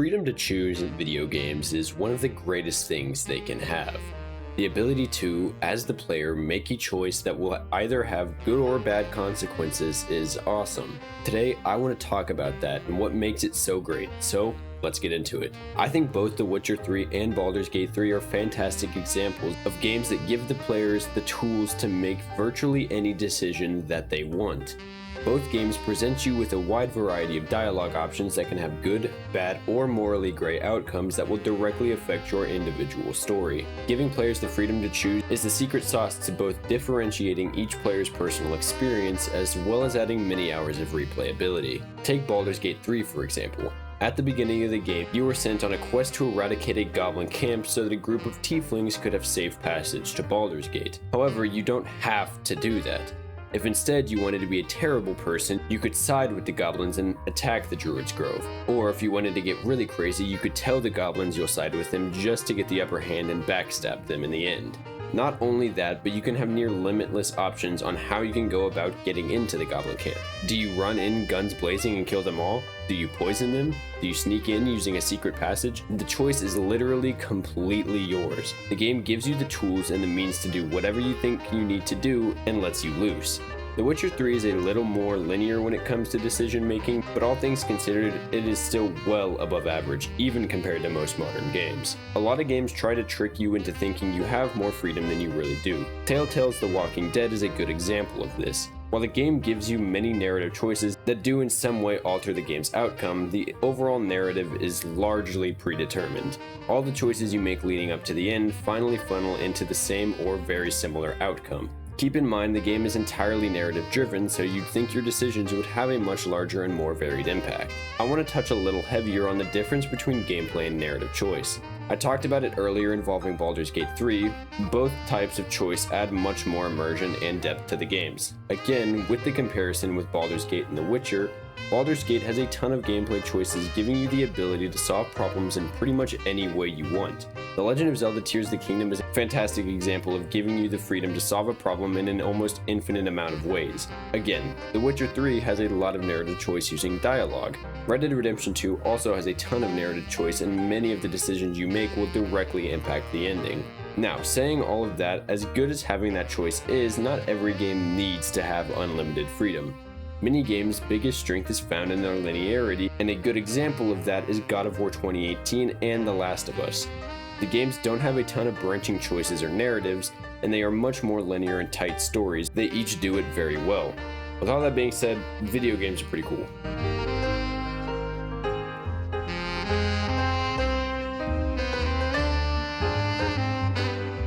Freedom to choose in video games is one of the greatest things they can have. The ability to, as the player, make a choice that will either have good or bad consequences is awesome. Today, I want to talk about that and what makes it so great, so let's get into it. I think both The Witcher 3 and Baldur's Gate 3 are fantastic examples of games that give the players the tools to make virtually any decision that they want. Both games present you with a wide variety of dialogue options that can have good, bad, or morally gray outcomes that will directly affect your individual story. Giving players the freedom to choose is the secret sauce to both differentiating each player's personal experience as well as adding many hours of replayability. Take Baldur's Gate 3 for example. At the beginning of the game, you were sent on a quest to eradicate a goblin camp so that a group of tieflings could have safe passage to Baldur's Gate. However, you don't have to do that. If instead you wanted to be a terrible person, you could side with the goblins and attack the Druid's Grove. Or if you wanted to get really crazy, you could tell the goblins you'll side with them just to get the upper hand and backstab them in the end. Not only that, but you can have near limitless options on how you can go about getting into the goblin camp. Do you run in guns blazing and kill them all? Do you poison them? Do you sneak in using a secret passage? The choice is literally completely yours. The game gives you the tools and the means to do whatever you think you need to do and lets you loose. The Witcher 3 is a little more linear when it comes to decision making, but all things considered, it is still well above average, even compared to most modern games. A lot of games try to trick you into thinking you have more freedom than you really do. Telltale's The Walking Dead is a good example of this. While the game gives you many narrative choices that do in some way alter the game's outcome, the overall narrative is largely predetermined. All the choices you make leading up to the end finally funnel into the same or very similar outcome. Keep in mind the game is entirely narrative driven, so you'd think your decisions would have a much larger and more varied impact. I want to touch a little heavier on the difference between gameplay and narrative choice. I talked about it earlier involving Baldur's Gate 3, both types of choice add much more immersion and depth to the games. Again, with the comparison with Baldur's Gate and The Witcher, Baldur's Gate has a ton of gameplay choices giving you the ability to solve problems in pretty much any way you want. The Legend of Zelda Tears of the Kingdom is a fantastic example of giving you the freedom to solve a problem in an almost infinite amount of ways. Again, The Witcher 3 has a lot of narrative choice using dialogue. Red Dead Redemption 2 also has a ton of narrative choice and many of the decisions you make will directly impact the ending. Now, saying all of that, as good as having that choice is, not every game needs to have unlimited freedom. Many games' biggest strength is found in their linearity, and a good example of that is God of War 2018 and The Last of Us. The games don't have a ton of branching choices or narratives, and they are much more linear and tight stories. They each do it very well. With all that being said, video games are pretty cool.